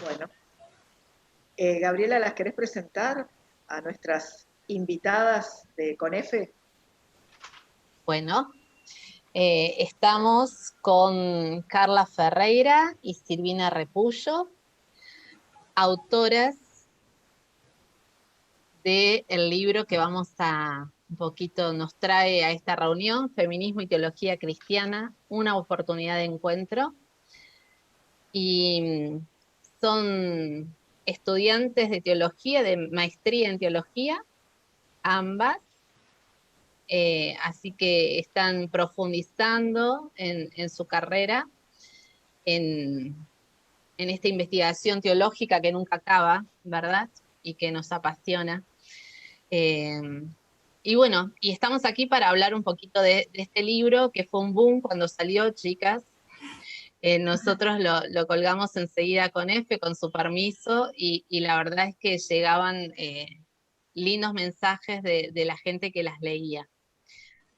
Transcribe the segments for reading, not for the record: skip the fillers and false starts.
Bueno, Gabriela, ¿las querés presentar a nuestras invitadas de CONEFE? Bueno, estamos con Carla Ferreira y Silvina Repullo, autoras del libro que un poquito nos trae a esta reunión, Feminismo y Teología Cristiana, una oportunidad de encuentro. Y son estudiantes de teología, de maestría en teología, ambas. Así que están profundizando en su carrera, en, en esta investigación teológica que nunca acaba, ¿verdad? Y que nos apasiona. Eh, y bueno, y estamos aquí para hablar un poquito de este libro que fue un boom cuando salió, chicas. Nosotros lo colgamos enseguida con F, con su permiso, y la verdad es que llegaban lindos mensajes de la gente que las leía.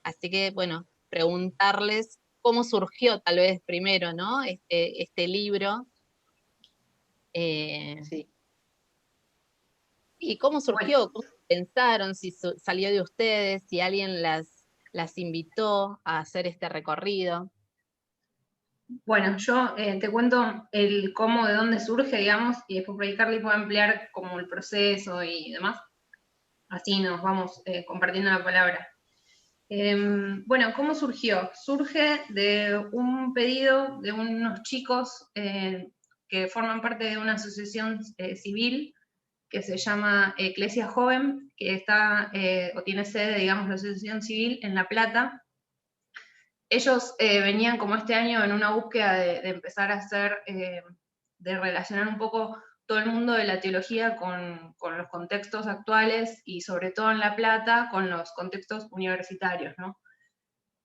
Así que, bueno, preguntarles cómo surgió tal vez primero, ¿no? Este libro. Eh, Sí. ¿Y cómo Bueno, surgió? ¿Cómo pensaron? Si salió de ustedes, si alguien las invitó a hacer este recorrido. bueno, yo te cuento el cómo, de dónde surge, digamos, y después por ahí Carly puede ampliar como el proceso y demás. Así nos vamos compartiendo la palabra. Bueno, ¿cómo surgió? Surge de un pedido de unos chicos que forman parte de una asociación civil que se llama Eclesia Joven, que está o tiene sede, digamos, la asociación civil en La Plata. Ellos venían como este año en una búsqueda de empezar a hacer, de relacionar un poco todo el mundo de la teología con los contextos actuales y sobre todo en La Plata con los contextos universitarios, ¿no?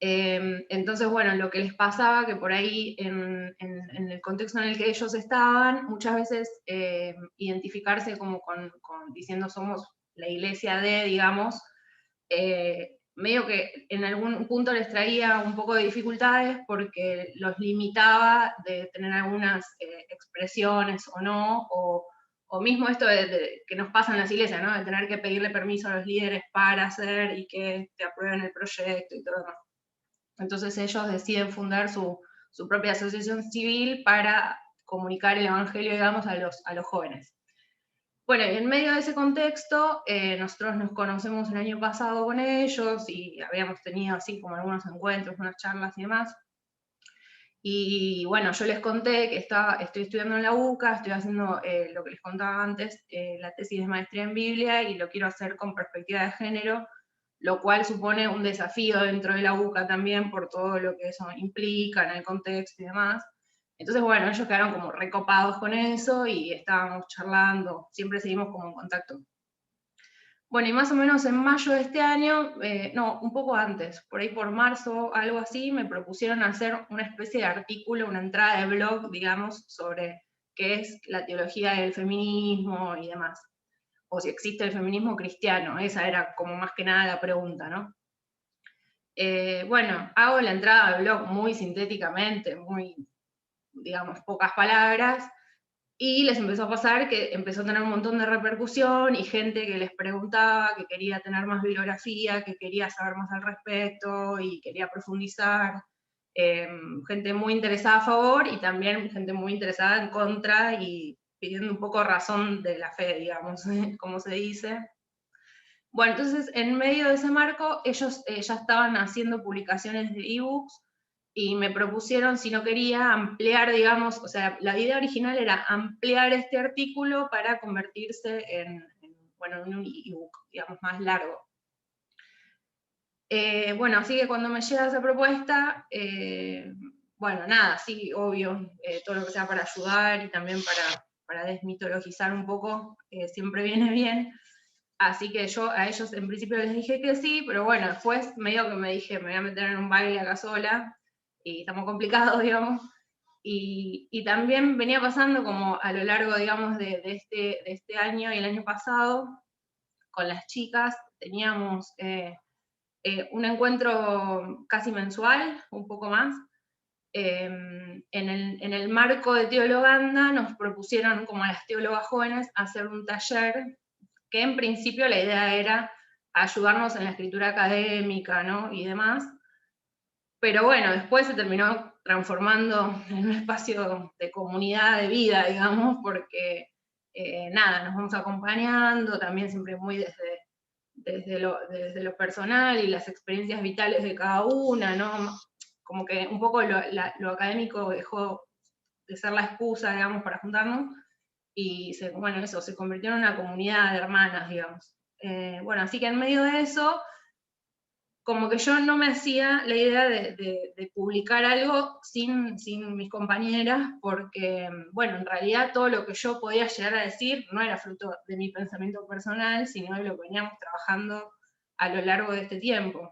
Entonces, bueno, lo que les pasaba que por ahí en el contexto en el que ellos estaban, muchas veces identificarse como diciendo somos la iglesia de, digamos, medio que en algún punto les traía un poco de dificultades porque los limitaba de tener algunas expresiones o no, o mismo esto que nos pasa en las iglesias, ¿no? De tener que pedirle permiso a los líderes para hacer y que te aprueben el proyecto y todo lo demás. Entonces ellos deciden fundar su propia asociación civil para comunicar el evangelio, digamos, a los jóvenes. Bueno, y en medio de ese contexto, nosotros nos conocemos el año pasado con ellos y habíamos tenido así como algunos encuentros, unas charlas y demás. Y bueno, yo les conté que estoy estudiando en la UCA, estoy haciendo lo que les contaba antes, la tesis de maestría en Biblia, y lo quiero hacer con perspectiva de género, lo cual supone un desafío dentro de la UCA también por todo lo que eso implica en el contexto y demás. Entonces, bueno, ellos quedaron como recopados con eso y estábamos charlando, siempre seguimos como en contacto. Bueno, y más o menos en mayo de este año, no, un poco antes, por ahí por marzo, algo así, me propusieron hacer una especie de artículo, una entrada de blog, digamos, sobre qué es la teología del feminismo y demás. O si existe el feminismo cristiano, esa era como más que nada la pregunta, ¿no? Bueno, hago la entrada de blog muy sintéticamente, muy, digamos, pocas palabras, y les empezó a pasar que empezó a tener un montón de repercusión y gente que les preguntaba, que quería tener más bibliografía, que quería saber más al respecto y quería profundizar. Gente muy interesada a favor y también gente muy interesada en contra y pidiendo un poco razón de la fe, digamos, como se dice. Bueno, entonces en medio de ese marco ellos ya estaban haciendo publicaciones de ebooks y me propusieron si no quería ampliar, digamos, o sea, la idea original era ampliar este artículo para convertirse bueno, en un ebook, digamos, más largo. Bueno, así que cuando me llega esa propuesta, bueno, nada, sí, obvio, todo lo que sea para ayudar y también para desmitologizar un poco, siempre viene bien. Así que yo a ellos en principio les dije que sí, pero bueno, después medio que me dije, me voy a meter en un baile acá sola, y estamos complicados, digamos. Y también venía pasando como a lo largo, digamos, de este año y el año pasado, con las chicas, teníamos un encuentro casi mensual, un poco más, en el marco de Teologanda nos propusieron, como a las teólogas jóvenes, hacer un taller que en principio la idea era ayudarnos en la escritura académica, ¿no? Y demás. Pero bueno, después se terminó transformando en un espacio de comunidad de vida, digamos, porque nada, nos vamos acompañando, también siempre muy desde lo personal y las experiencias vitales de cada una, ¿no? Como que un poco lo académico dejó de ser la excusa, digamos, para juntarnos, y bueno, eso, se convirtió en una comunidad de hermanas, digamos. Bueno, así que en medio de eso, como que yo no me hacía la idea de publicar algo sin mis compañeras, porque, bueno, en realidad todo lo que yo podía llegar a decir no era fruto de mi pensamiento personal, sino de lo que veníamos trabajando a lo largo de este tiempo.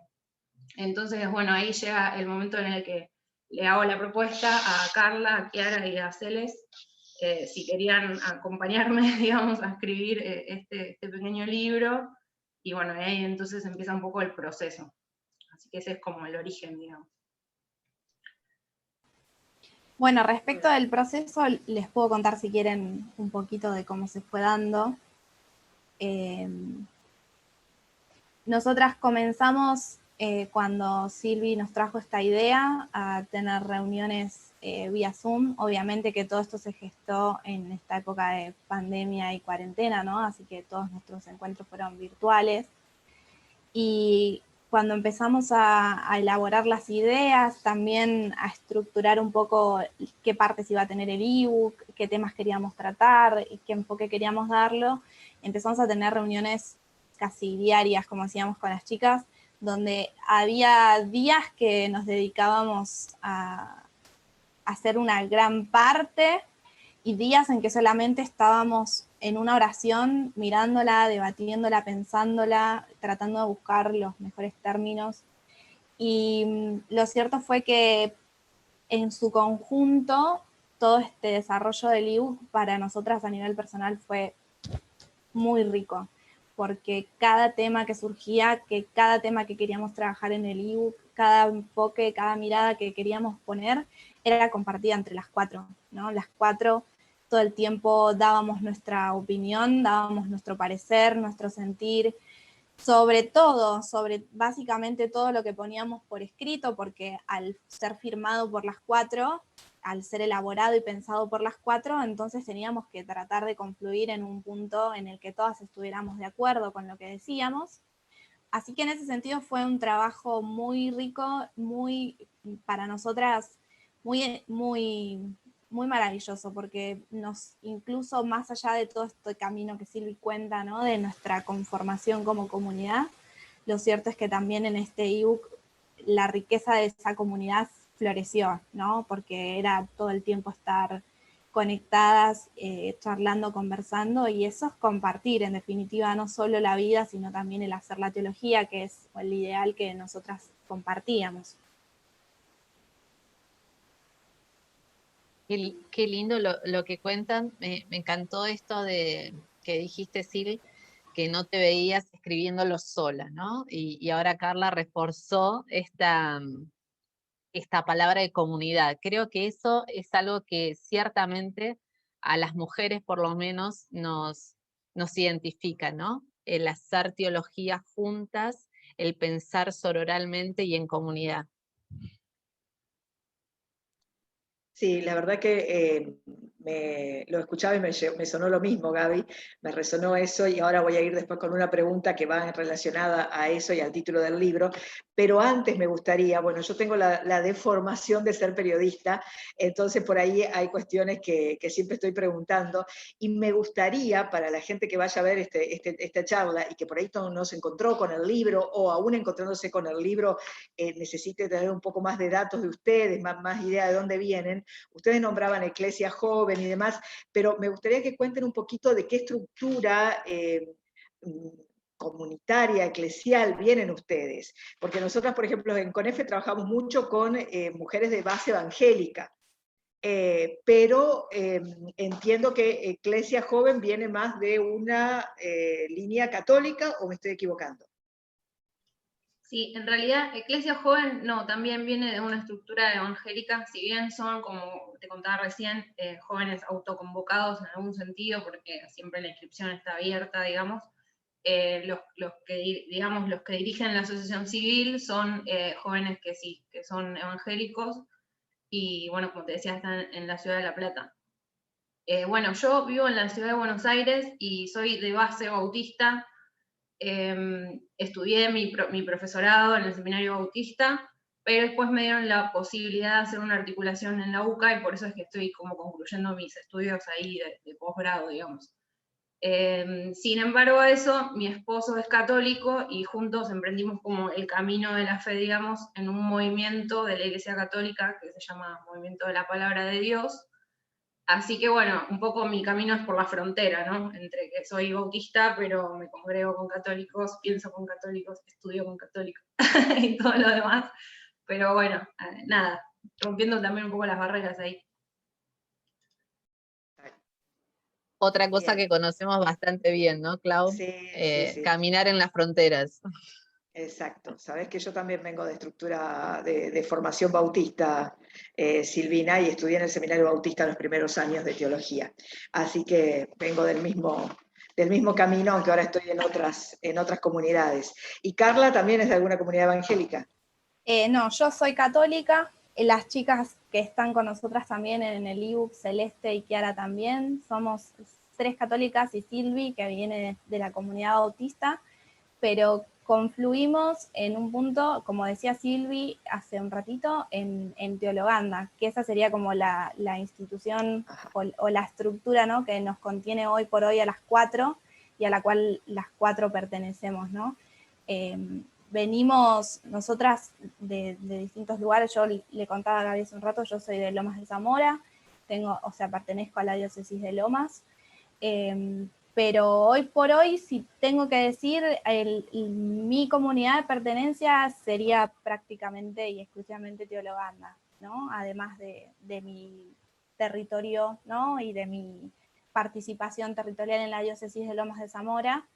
Entonces, bueno, ahí llega el momento en el que le hago la propuesta a Carla, a Chiara y a Celes, si querían acompañarme, digamos, a escribir este pequeño libro, y bueno, ahí entonces empieza un poco el proceso. Así que ese es como el origen, digamos. Bueno, respecto del proceso, les puedo contar si quieren un poquito de cómo se fue dando. Nosotras comenzamos cuando Silvi nos trajo esta idea a tener reuniones vía Zoom. Obviamente que todo esto se gestó en esta época de pandemia y cuarentena, ¿no? Así que todos nuestros encuentros fueron virtuales. Y cuando empezamos a elaborar las ideas, también a estructurar un poco qué partes iba a tener el ebook, qué temas queríamos tratar y qué enfoque queríamos darlo, empezamos a tener reuniones casi diarias, como hacíamos con las chicas, donde había días que nos dedicábamos a hacer una gran parte y días en que solamente estábamos en una oración mirándola, debatiéndola, pensándola, tratando de buscar los mejores términos. Y lo cierto fue que en su conjunto todo este desarrollo del ebook para nosotras a nivel personal fue muy rico, porque cada tema que surgía, cada tema que queríamos trabajar en el ebook, cada enfoque, cada mirada que queríamos poner, era compartida entre las cuatro, ¿no? Las cuatro todo el tiempo dábamos nuestra opinión, dábamos nuestro parecer, nuestro sentir, sobre todo, sobre básicamente todo lo que poníamos por escrito, porque al ser firmado por las cuatro, al ser elaborado y pensado por las cuatro, entonces teníamos que tratar de confluir en un punto en el que todas estuviéramos de acuerdo con lo que decíamos. Así que en ese sentido fue un trabajo muy rico, muy, para nosotras, muy maravilloso, porque incluso más allá de todo este camino que Silvi cuenta, ¿no? De nuestra conformación como comunidad, lo cierto es que también en este ebook la riqueza de esa comunidad floreció, ¿no? Porque era todo el tiempo estar conectadas, charlando, conversando, y eso es compartir, en definitiva, no solo la vida, sino también el hacer la teología, que es el ideal que nosotras compartíamos. Qué lindo lo que cuentan. Me encantó esto de que dijiste, Sil, que no te veías escribiéndolo sola, ¿no? Y ahora Carla reforzó esta palabra de comunidad. Creo que eso es algo que ciertamente a las mujeres por lo menos nos identifica, ¿no? El hacer teología juntas, el pensar sororalmente y en comunidad. Sí, la verdad que lo escuchaba y me sonó lo mismo, Gaby, me resonó eso, y ahora voy a ir después con una pregunta que va relacionada a eso y al título del libro, pero antes me gustaría, bueno, yo tengo la deformación de ser periodista, entonces por ahí hay cuestiones que siempre estoy preguntando, y me gustaría, para la gente que vaya a ver esta charla y que por ahí no se encontró con el libro, o aún encontrándose con el libro, necesite tener un poco más de datos de ustedes, más idea de dónde vienen. Ustedes nombraban Eclesia Joven y demás, pero me gustaría que cuenten un poquito de qué estructura comunitaria, eclesial vienen ustedes. Porque nosotras, por ejemplo, en CONEFE trabajamos mucho con mujeres de base evangélica, pero entiendo que Eclesia Joven viene más de una línea católica, ¿o me estoy equivocando? Sí, en realidad Eclesia Joven no, también viene de una estructura evangélica, si bien son, como te contaba recién, jóvenes autoconvocados en algún sentido, porque siempre la inscripción está abierta, digamos. Los que, digamos, los que dirigen la asociación civil son jóvenes que sí, que son evangélicos, y bueno, como te decía, están en la ciudad de La Plata. Bueno, yo vivo en la ciudad de Buenos Aires y soy de base bautista. Estudié mi profesorado en el seminario bautista, pero después me dieron la posibilidad de hacer una articulación en la UCA y por eso es que estoy como concluyendo mis estudios ahí de posgrado, digamos. Sin embargo, eso, mi esposo es católico y juntos emprendimos como el camino de la fe, digamos, en un movimiento de la Iglesia Católica que se llama Movimiento de la Palabra de Dios. Así que bueno, un poco mi camino es por la frontera, ¿no? Entre que soy bautista, pero me congrego con católicos, pienso con católicos, estudio con católicos y todo lo demás. Pero bueno, nada, rompiendo también un poco las barreras ahí. Otra cosa Bien. que conocemos bastante bien, ¿no, Clau? Sí, sí, sí. Caminar en las fronteras. Exacto. Sabes que yo también vengo de estructura de formación bautista, Silvina, y estudié en el seminario bautista los primeros años de teología. Así que vengo del mismo camino, aunque ahora estoy en otras comunidades. ¿Y Carla también es de alguna comunidad evangélica? No, yo soy católica. Las chicas que están con nosotras también en el ebook, Celeste y Kiara también, somos 3 católicas y Silvi, que viene de la comunidad bautista, pero confluimos en un punto, como decía Silvi hace un ratito, en Teologanda, que esa sería como la institución o la estructura, ¿no?, que nos contiene hoy por hoy a las 4 y a la cual las 4 pertenecemos, ¿no? Venimos nosotras de distintos lugares. Yo le contaba a Gaby hace un rato, yo soy de Lomas de Zamora, pertenezco a la diócesis de Lomas, pero hoy por hoy, si tengo que decir, mi comunidad de pertenencia sería prácticamente y exclusivamente Teologanda, ¿no? Además de mi territorio, ¿no?, y de mi participación territorial en la diócesis de Lomas de Zamora.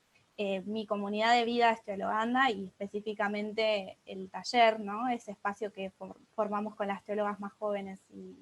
Mi comunidad de vida es Teologanda y específicamente el taller, ¿no?, ese espacio que formamos con las teólogas más jóvenes, y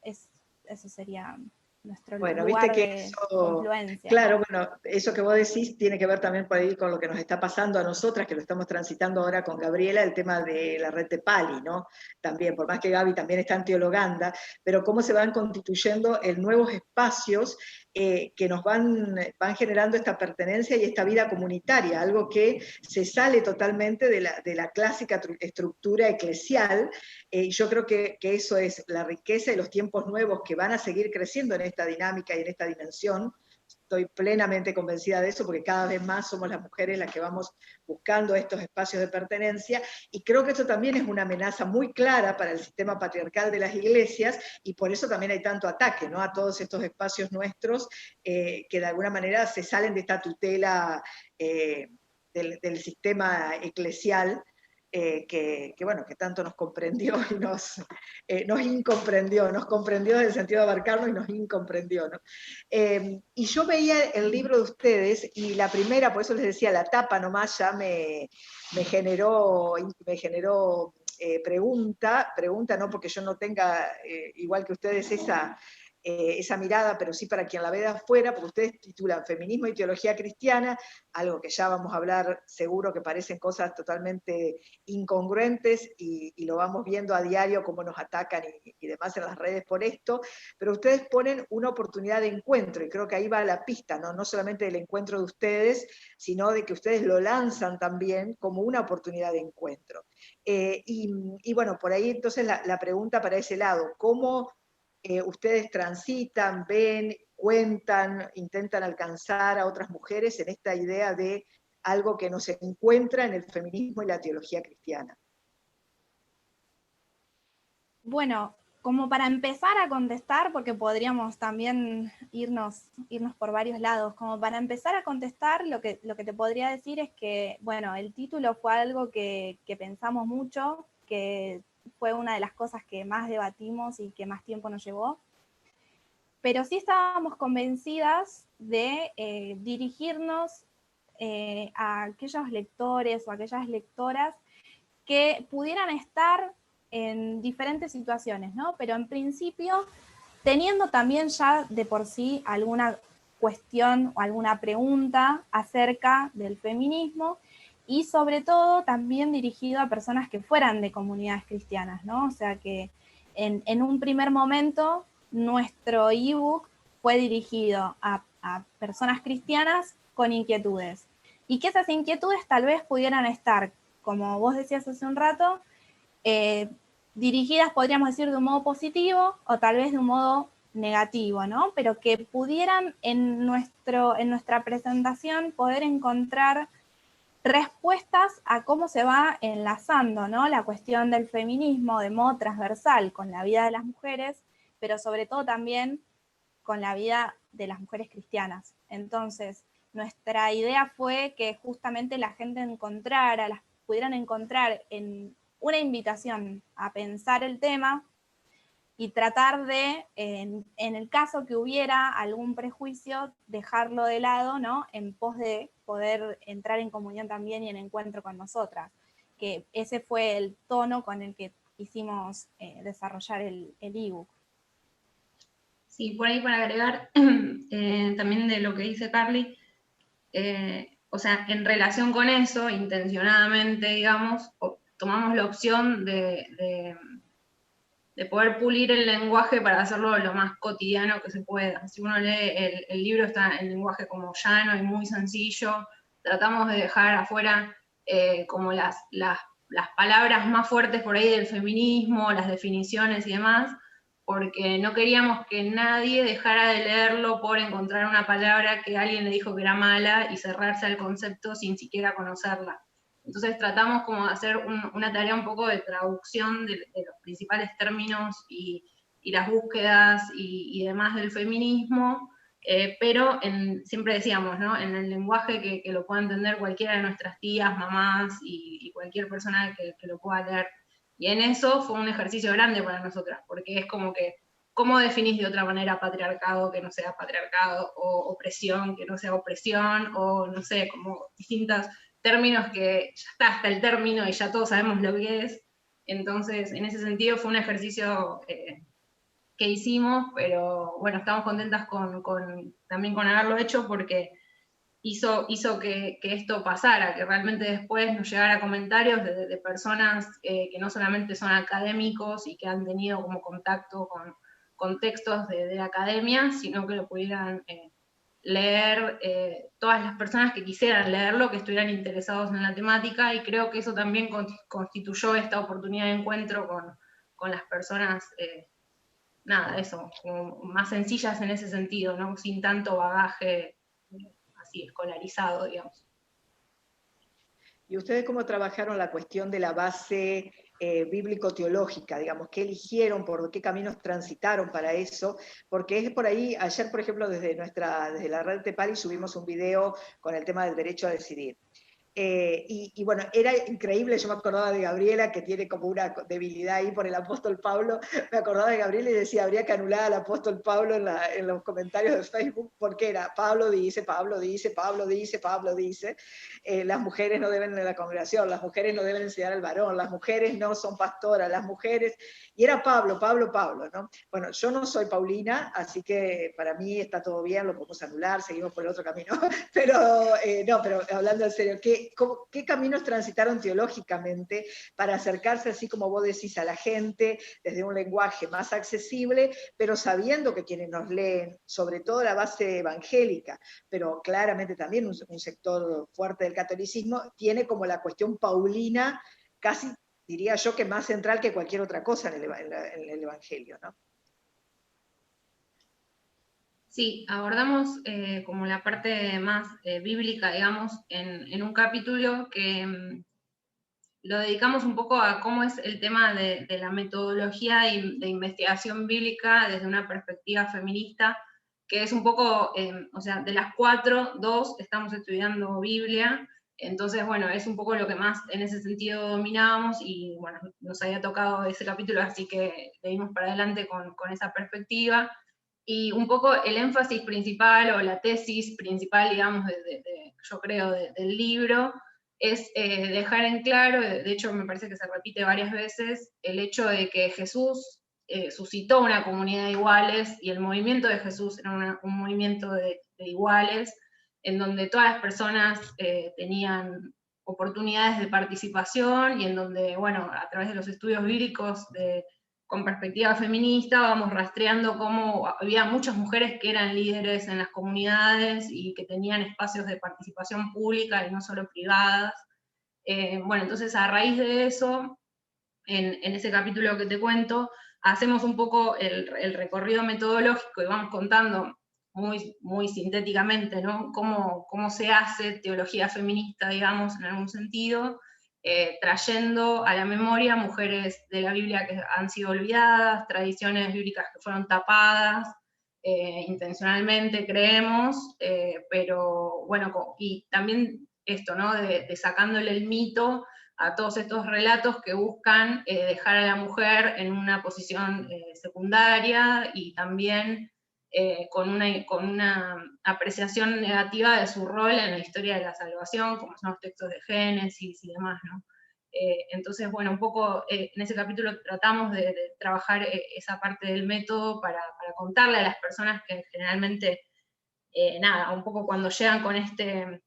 eso sería nuestro Bueno, lugar viste que de eso, confluencia. claro, bueno, eso que vos decís tiene que ver también por ahí con lo que nos está pasando a nosotras, que lo estamos transitando ahora con Gabriela, el tema de la red de Pali, ¿no? También, por más que Gaby también está en Teologanda, pero cómo se van constituyendo en nuevos espacios que nos van generando esta pertenencia y esta vida comunitaria, algo que se sale totalmente de la clásica estructura eclesial. Yo creo que eso es la riqueza y los tiempos nuevos que van a seguir creciendo en esta dinámica y en esta dimensión. Estoy plenamente convencida de eso, porque cada vez más somos las mujeres las que vamos buscando estos espacios de pertenencia, y creo que esto también es una amenaza muy clara para el sistema patriarcal de las iglesias, y por eso también hay tanto ataque, ¿no?, a todos estos espacios nuestros que de alguna manera se salen de esta tutela del sistema eclesial, bueno, que tanto nos comprendió y nos incomprendió, nos comprendió en el sentido de abarcarnos y nos incomprendió, ¿no? Y yo veía el libro de ustedes y la primera, por eso les decía, la tapa nomás ya me generó pregunta no porque yo no tenga, igual que ustedes, esa mirada, pero sí para quien la ve de afuera, porque ustedes titulan Feminismo y Teología Cristiana, algo que ya vamos a hablar seguro, que parecen cosas totalmente incongruentes, y lo vamos viendo a diario cómo nos atacan y demás en las redes por esto, pero ustedes ponen una oportunidad de encuentro, y creo que ahí va la pista, no solamente del encuentro de ustedes, sino de que ustedes lo lanzan también como una oportunidad de encuentro. Y bueno, por ahí entonces la pregunta para ese lado, ¿cómo ustedes transitan, ven, cuentan, intentan alcanzar a otras mujeres en esta idea de algo que nos encuentra en el feminismo y la teología cristiana? Bueno, como para empezar a contestar, porque podríamos también irnos por varios lados, como para empezar a contestar, lo que te podría decir es que, bueno, el título fue algo que pensamos mucho, que fue una de las cosas que más debatimos y que más tiempo nos llevó, pero sí estábamos convencidas de dirigirnos a aquellos lectores o aquellas lectoras que pudieran estar en diferentes situaciones, ¿no? Pero en principio, teniendo también ya de por sí alguna cuestión o alguna pregunta acerca del feminismo, y sobre todo también dirigido a personas que fueran de comunidades cristianas, ¿no? O sea que en un primer momento nuestro ebook fue dirigido a personas cristianas con inquietudes, y que esas inquietudes tal vez pudieran estar, como vos decías hace un rato, dirigidas, podríamos decir, de un modo positivo o tal vez de un modo negativo, ¿no? Pero que pudieran en nuestra presentación poder encontrar respuestas a cómo se va enlazando, ¿no? La cuestión del feminismo de modo transversal con la vida de las mujeres, pero sobre todo también con la vida de las mujeres cristianas. Entonces, nuestra idea fue que justamente la gente pudieran encontrar en una invitación a pensar el tema y tratar de, en el caso que hubiera algún prejuicio, dejarlo de lado, ¿no? En pos de poder entrar en comunión también y en encuentro con nosotras. Que ese fue el tono con el que quisimos desarrollar el ebook. Sí, por ahí para agregar también de lo que dice Carly, o sea, en relación con eso, intencionadamente, digamos, tomamos la opción de poder pulir el lenguaje para hacerlo lo más cotidiano que se pueda. Si uno lee el libro, está en lenguaje como llano y muy sencillo. Tratamos de dejar afuera como las palabras más fuertes por ahí del feminismo, las definiciones y demás, porque no queríamos que nadie dejara de leerlo por encontrar una palabra que alguien le dijo que era mala y cerrarse al concepto sin siquiera conocerla. Entonces tratamos como de hacer una tarea un poco de traducción de los principales términos y las búsquedas y demás del feminismo, pero siempre decíamos, ¿no? En el lenguaje que lo pueda entender cualquiera de nuestras tías, mamás y cualquier persona que lo pueda leer. Y en eso fue un ejercicio grande para nosotras, porque es como que, ¿cómo definís de otra manera patriarcado que no sea patriarcado, o opresión que no sea opresión, o no sé, como distintas términos que ya está hasta el término y ya todos sabemos lo que es? Entonces, en ese sentido fue un ejercicio que hicimos, pero bueno, estamos contentas también con haberlo hecho, porque hizo que esto pasara, que realmente después nos llegara comentarios de personas que no solamente son académicos y que han tenido como contacto con textos de academia, sino que lo pudieran leer todas las personas que quisieran leerlo, que estuvieran interesados en la temática, y creo que eso también constituyó esta oportunidad de encuentro con las personas, nada, eso, como más sencillas en ese sentido, ¿no? Sin tanto bagaje así escolarizado, digamos. ¿Y ustedes cómo trabajaron la cuestión de la base bíblico-teológica? Digamos, ¿qué eligieron, por qué caminos transitaron para eso? Porque es por ahí, ayer, por ejemplo, desde la red Tepali subimos un video con el tema del derecho a decidir. Y bueno, era increíble, yo me acordaba de Gabriela, que tiene como una debilidad ahí por el apóstol Pablo, me acordaba de Gabriela y decía, habría que anular al apóstol Pablo en los comentarios de Facebook, porque era, Pablo dice, Pablo dice, Pablo dice, Pablo dice, las mujeres no deben de la congregación, las mujeres no deben enseñar al varón, las mujeres no son pastoras, las mujeres, y era Pablo, Pablo, Pablo, ¿no? Bueno, yo no soy Paulina, así que para mí está todo bien, lo podemos anular, seguimos por el otro camino, pero no, pero hablando en serio, ¿qué caminos transitaron teológicamente para acercarse, así como vos decís, a la gente desde un lenguaje más accesible, pero sabiendo que quienes nos leen, sobre todo la base evangélica, pero claramente también un sector fuerte del catolicismo, tiene como la cuestión paulina casi, diría yo, que más central que cualquier otra cosa en el Evangelio, ¿no? Sí, abordamos como la parte más bíblica, digamos, en un capítulo que lo dedicamos un poco a cómo es el tema de la metodología de investigación bíblica desde una perspectiva feminista, que es un poco, o sea, de las 4, 2 estamos estudiando Biblia, entonces, bueno, es un poco lo que más en ese sentido dominábamos, y bueno, nos había tocado ese capítulo, así que le dimos para adelante con esa perspectiva. Y un poco el énfasis principal o la tesis principal, digamos, yo creo, del libro, es dejar en claro, de hecho me parece que se repite varias veces, el hecho de que Jesús suscitó una comunidad de iguales, y el movimiento de Jesús era un movimiento de iguales, en donde todas las personas tenían oportunidades de participación, y en donde, bueno, a través de los estudios bíblicos con perspectiva feminista, vamos rastreando cómo había muchas mujeres que eran líderes en las comunidades y que tenían espacios de participación pública y no solo privadas. Bueno, entonces a raíz de eso, en ese capítulo que te cuento, hacemos un poco el recorrido metodológico y vamos contando muy, muy sintéticamente, ¿no? Cómo se hace teología feminista, digamos, en algún sentido, trayendo a la memoria mujeres de la Biblia que han sido olvidadas, tradiciones bíblicas que fueron tapadas, intencionalmente creemos, pero bueno, y también esto, ¿no? De sacándole el mito a todos estos relatos que buscan dejar a la mujer en una posición secundaria, y también con una apreciación negativa de su rol en la historia de la salvación, como son los textos de Génesis y demás, ¿no? Entonces, bueno, un poco en ese capítulo tratamos de trabajar esa parte del método para contarle a las personas que generalmente, nada, un poco cuando llegan con este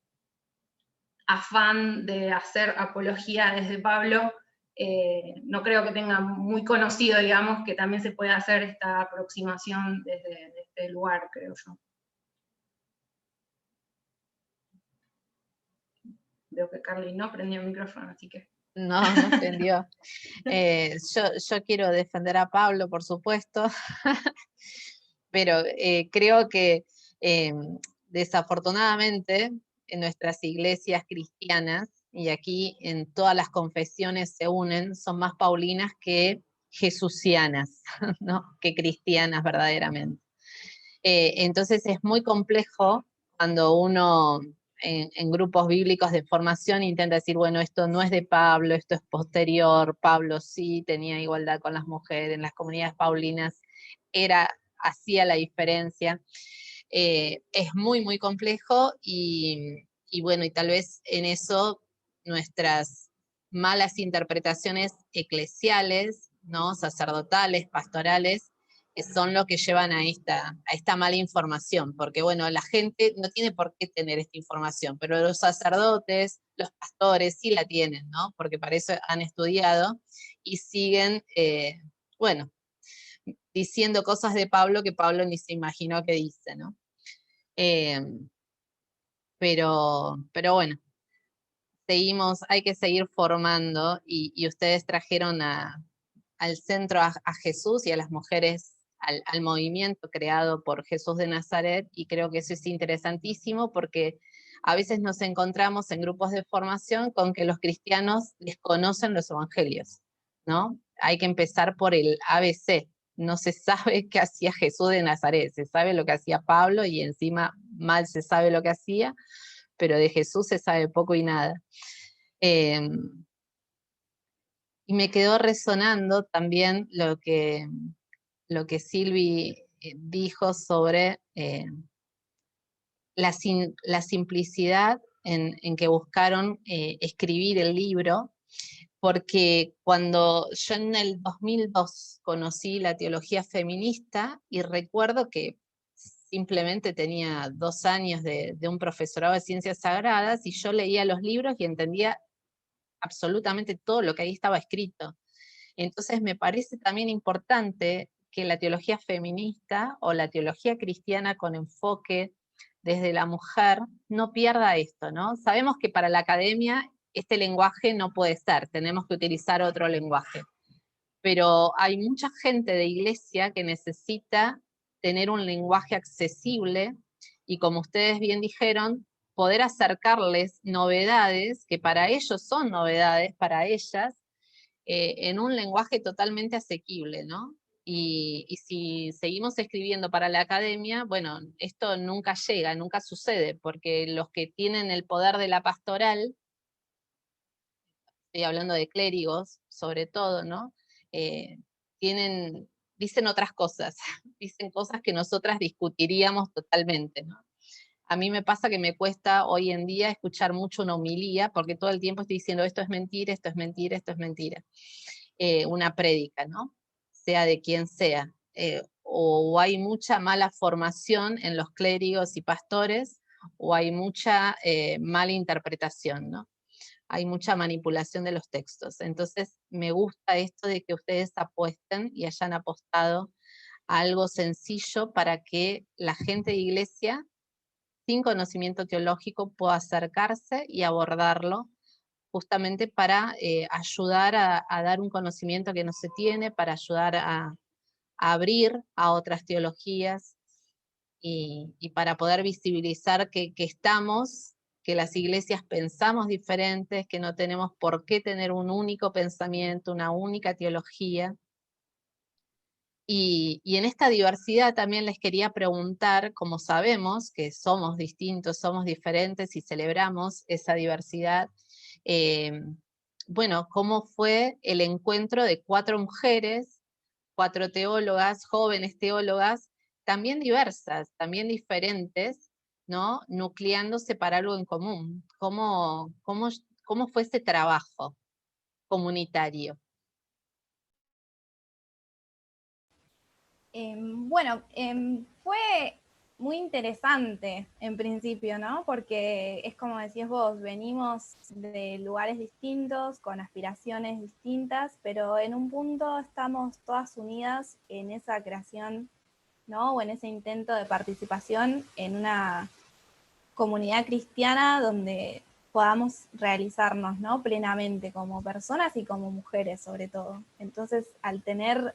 afán de hacer apología desde Pablo, no creo que tenga muy conocido, digamos, que también se puede hacer esta aproximación desde este lugar, creo yo. Veo que Carly no prendió el micrófono, así que... No, no prendió. Yo quiero defender a Pablo, por supuesto, pero creo que desafortunadamente en nuestras iglesias cristianas, y aquí en todas las confesiones se unen, son más paulinas que jesucianas, ¿no? Que cristianas verdaderamente. Entonces es muy complejo cuando uno en grupos bíblicos de formación intenta decir, bueno, esto no es de Pablo, esto es posterior, Pablo sí tenía igualdad con las mujeres, en las comunidades paulinas hacía la diferencia. Es muy, muy complejo y bueno, y tal vez en eso nuestras malas interpretaciones eclesiales, ¿no? Sacerdotales, pastorales, que son lo que llevan a esta mala información, porque bueno, la gente no tiene por qué tener esta información, pero los sacerdotes, los pastores sí la tienen, ¿no? Porque para eso han estudiado y siguen, bueno, diciendo cosas de Pablo que Pablo ni se imaginó que dice, ¿no? Pero bueno, hay que seguir formando y ustedes trajeron al centro a Jesús y a las mujeres al movimiento creado por Jesús de Nazaret, y creo que eso es interesantísimo porque a veces nos encontramos en grupos de formación con que los cristianos desconocen los evangelios, ¿no? Hay que empezar por el ABC. No se sabe qué hacía Jesús de Nazaret, se sabe lo que hacía Pablo y encima mal se sabe lo que hacía, pero de Jesús se sabe poco y nada. Y me quedó resonando también lo que Silvi dijo sobre la simplicidad en que buscaron escribir el libro, porque cuando yo en el 2002 conocí la teología feminista, y recuerdo que simplemente tenía 2 años de un profesorado de ciencias sagradas, y yo leía los libros y entendía absolutamente todo lo que ahí estaba escrito. Entonces me parece también importante que la teología feminista o la teología cristiana con enfoque desde la mujer no pierda esto, ¿no? Sabemos que para la academia este lenguaje no puede ser, tenemos que utilizar otro lenguaje, pero hay mucha gente de iglesia que necesita tener un lenguaje accesible y, como ustedes bien dijeron, poder acercarles novedades que para ellos son novedades, para ellas, en un lenguaje totalmente asequible, ¿no? Y si seguimos escribiendo para la academia, bueno, esto nunca llega, nunca sucede, porque los que tienen el poder de la pastoral, estoy hablando de clérigos sobre todo, ¿no? Dicen otras cosas, dicen cosas que nosotras discutiríamos totalmente, ¿no? A mí me pasa que me cuesta hoy en día escuchar mucho una homilía, porque todo el tiempo estoy diciendo esto es mentira, esto es mentira, esto es mentira. Una prédica, ¿no? Sea de quien sea. O hay mucha mala formación en los clérigos y pastores, o hay mucha mala interpretación, ¿no? Hay mucha manipulación de los textos. Entonces, me gusta esto de que ustedes apuesten y hayan apostado a algo sencillo para que la gente de iglesia, sin conocimiento teológico, pueda acercarse y abordarlo, justamente para ayudar a dar un conocimiento que no se tiene, para ayudar a abrir a otras teologías y para poder visibilizar que estamos, que las iglesias pensamos diferentes, que no tenemos por qué tener un único pensamiento, una única teología. Y en esta diversidad también les quería preguntar, como sabemos que somos distintos, somos diferentes y celebramos esa diversidad, bueno, ¿cómo fue el encuentro de 4 mujeres, 4 teólogas, jóvenes teólogas, también diversas, también diferentes, ¿no? Nucleándose para algo en común? ¿Cómo fue ese trabajo comunitario? Bueno, fue muy interesante en principio, ¿no? Porque es como decías vos, venimos de lugares distintos, con aspiraciones distintas, pero en un punto estamos todas unidas en esa creación, ¿no? O en ese intento de participación en una comunidad cristiana donde podamos realizarnos, ¿no? Plenamente como personas y como mujeres sobre todo. Entonces, al tener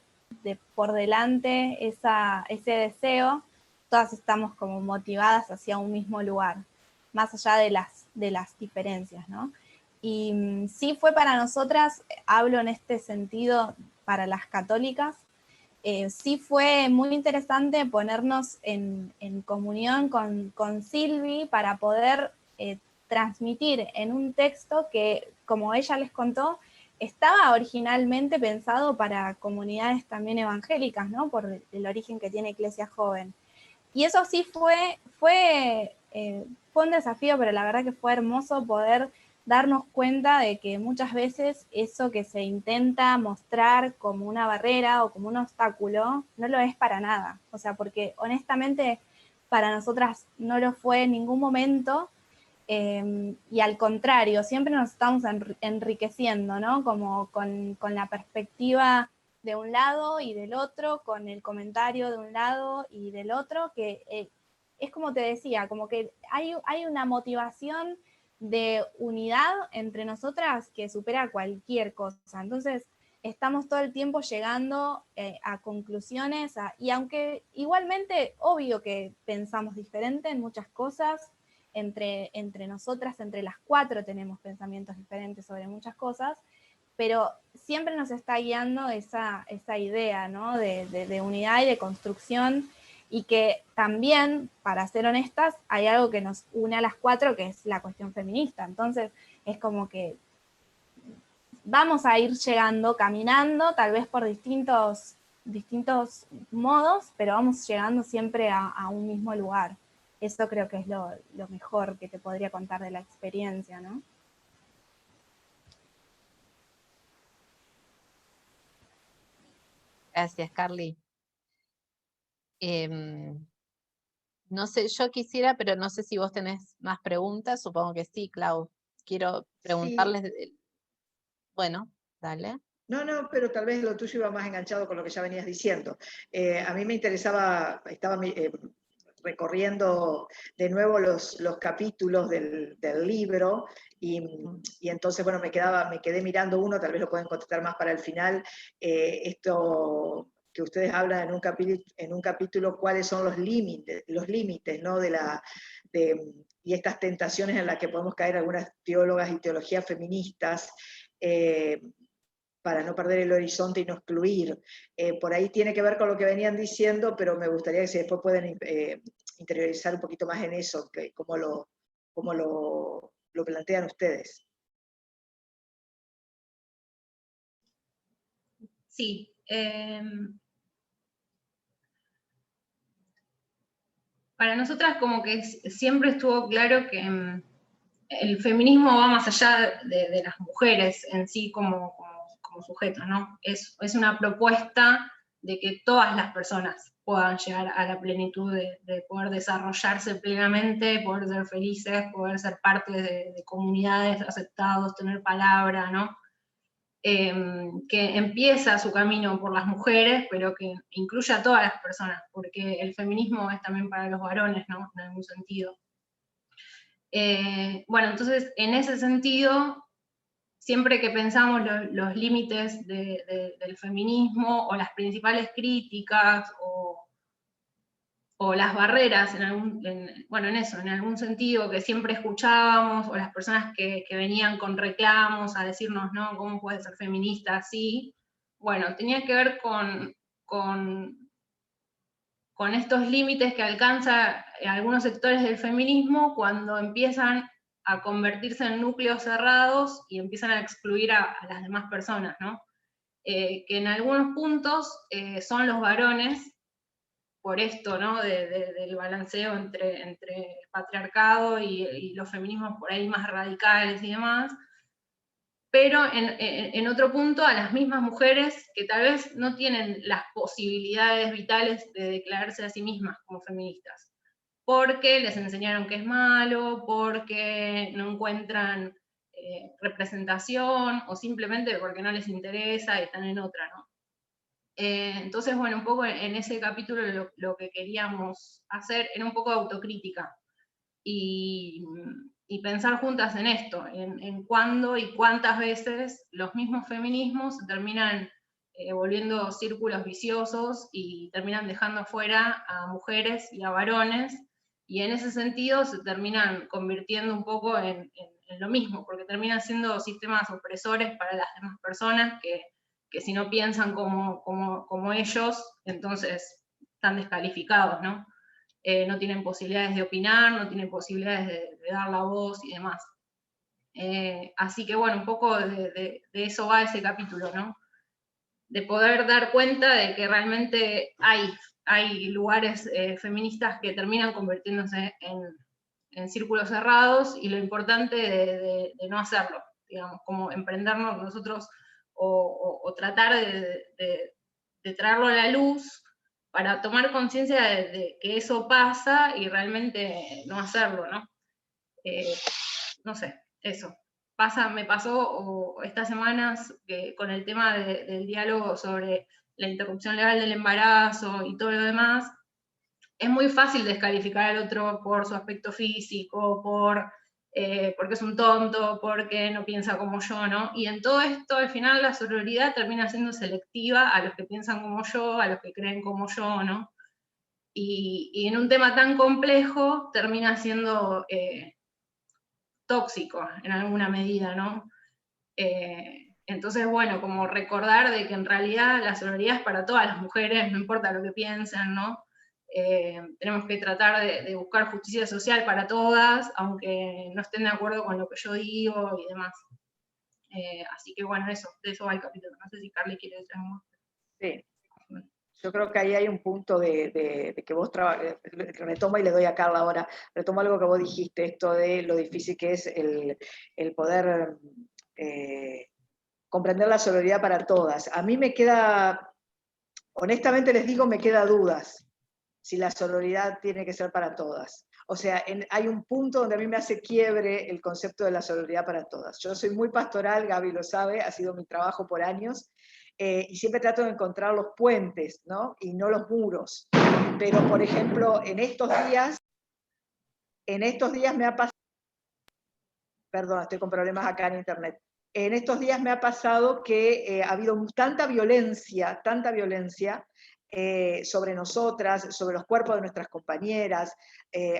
por delante ese deseo, todas estamos como motivadas hacia un mismo lugar, más allá de las diferencias, ¿no? Y sí fue para nosotras, hablo en este sentido para las católicas, sí fue muy interesante ponernos en comunión con Silvi para poder transmitir en un texto que, como ella les contó, estaba originalmente pensado para comunidades también evangélicas, ¿no? Por el origen que tiene Iglesia Joven. Y eso sí fue un desafío, pero la verdad que fue hermoso poder darnos cuenta de que muchas veces eso que se intenta mostrar como una barrera o como un obstáculo, no lo es para nada. O sea, porque honestamente para nosotras no lo fue en ningún momento, y al contrario, siempre nos estamos enriqueciendo, ¿no? Como con la perspectiva de un lado y del otro, con el comentario de un lado y del otro, que es como te decía, como que hay una motivación de unidad entre nosotras que supera cualquier cosa. Entonces, estamos todo el tiempo llegando a conclusiones, y aunque igualmente, obvio que pensamos diferente en muchas cosas, entre nosotras, entre las 4 tenemos pensamientos diferentes sobre muchas cosas, pero siempre nos está guiando esa idea, ¿no? de unidad y de construcción, y que también, para ser honestas, hay algo que nos une a las 4, que es la cuestión feminista. Entonces, es como que vamos a ir llegando, caminando, tal vez por distintos modos, pero vamos llegando siempre a un mismo lugar. Eso creo que es lo mejor que te podría contar de la experiencia, ¿no? Gracias, Carly. No sé, yo quisiera, pero no sé si vos tenés más preguntas, supongo que sí, Clau. Quiero preguntarles, Sí. Bueno, dale. No, pero tal vez lo tuyo iba más enganchado con lo que ya venías diciendo. A mí me interesaba, estaba recorriendo de nuevo los capítulos del libro y entonces, bueno, me quedé mirando uno, tal vez lo pueden contestar más para el final, esto que ustedes hablan en un capítulo, cuáles son los límites, ¿no? Y estas tentaciones en las que podemos caer algunas teólogas y teologías feministas, para no perder el horizonte y no excluir. Por ahí tiene que ver con lo que venían diciendo, pero me gustaría que si después pueden interiorizar un poquito más en eso, cómo lo plantean ustedes. Sí. para nosotras como que siempre estuvo claro que el feminismo va más allá de las mujeres en sí como sujetos, ¿no? Es una propuesta de que todas las personas puedan llegar a la plenitud de poder desarrollarse plenamente, poder ser felices, poder ser parte de comunidades, aceptados, tener palabra, ¿no? Que empieza su camino por las mujeres, pero que incluye a todas las personas, porque el feminismo es también para los varones, ¿no? En algún sentido. Bueno, entonces, en ese sentido, siempre que pensamos los límites del feminismo, o las principales críticas, o las barreras, en algún sentido que siempre escuchábamos, o las personas que venían con reclamos a decirnos, no, ¿cómo puede ser feminista así? Bueno, tenía que ver con estos límites que alcanza algunos sectores del feminismo cuando empiezan a convertirse en núcleos cerrados y empiezan a excluir a las demás personas, ¿no? Que en algunos puntos son los varones, por esto, ¿no? Del balanceo entre el patriarcado y los feminismos por ahí más radicales y demás, pero en otro punto a las mismas mujeres que tal vez no tienen las posibilidades vitales de declararse a sí mismas como feministas, porque les enseñaron que es malo, porque no encuentran representación, o simplemente porque no les interesa y están en otra, ¿no? Entonces, bueno, un poco en ese capítulo lo que queríamos hacer era un poco de autocrítica y pensar juntas en esto, en cuándo y cuántas veces los mismos feminismos se terminan volviendo círculos viciosos y terminan dejando afuera a mujeres y a varones, y en ese sentido se terminan convirtiendo un poco en lo mismo, porque terminan siendo sistemas opresores para las demás personas que si no piensan como ellos, entonces están descalificados, ¿no? No tienen posibilidades de opinar, no tienen posibilidades de dar la voz y demás. Así que bueno, un poco de eso va ese capítulo, ¿no? De poder dar cuenta de que realmente hay lugares feministas que terminan convirtiéndose en círculos cerrados, y lo importante de no hacerlo, digamos, como emprendernos nosotros o tratar de traerlo a la luz para tomar conciencia de que eso pasa y realmente no hacerlo, ¿no? No sé, eso. Me pasó estas semanas con el tema del diálogo sobre la interrupción legal del embarazo y todo lo demás. Es muy fácil descalificar al otro por su aspecto físico, porque es un tonto, porque no piensa como yo, ¿no? Y en todo esto, al final, la sororidad termina siendo selectiva a los que piensan como yo, a los que creen como yo, ¿no? Y en un tema tan complejo termina siendo tóxico en alguna medida, ¿no? Entonces, bueno, como recordar de que en realidad la sororidad es para todas las mujeres, no importa lo que piensen, ¿no? Tenemos que tratar de buscar justicia social para todas, aunque no estén de acuerdo con lo que yo digo y demás. Así que bueno, de eso va el capítulo. No sé si Carly quiere decir algo más. Sí. Yo creo que ahí hay un punto de que vos retomo y le doy a Carla ahora, retomo algo que vos dijiste, esto de lo difícil que es el poder comprender la sororidad para todas. A mí me queda, honestamente les digo, me queda dudas si la sororidad tiene que ser para todas. O sea, hay un punto donde a mí me hace quiebre el concepto de la sororidad para todas. Yo soy muy pastoral, Gaby lo sabe, ha sido mi trabajo por años, y siempre trato de encontrar los puentes, ¿no? Y no los muros. Pero, por ejemplo, en estos días me ha pasado, perdón, estoy con problemas acá en internet. En estos días me ha pasado que ha habido tanta violencia sobre nosotras, sobre los cuerpos de nuestras compañeras.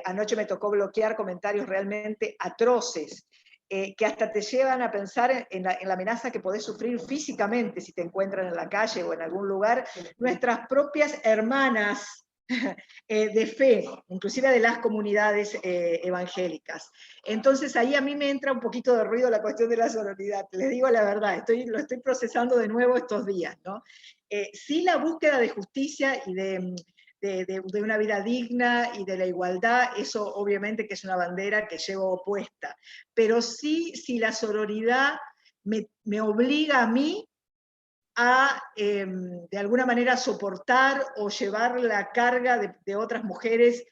Anoche me tocó bloquear comentarios realmente atroces, que hasta te llevan a pensar en la amenaza que podés sufrir físicamente si te encuentran en la calle o en algún lugar. Nuestras propias hermanas de fe, inclusive de las comunidades evangélicas. Entonces ahí a mí me entra un poquito de ruido la cuestión de la sororidad. Les digo la verdad, lo estoy procesando de nuevo estos días, ¿no? Sí, la búsqueda de justicia y de de una vida digna y de la igualdad, eso obviamente que es una bandera que llevo puesta. Pero sí, si la sororidad me obliga a mí a, de alguna manera, soportar o llevar la carga de otras mujeres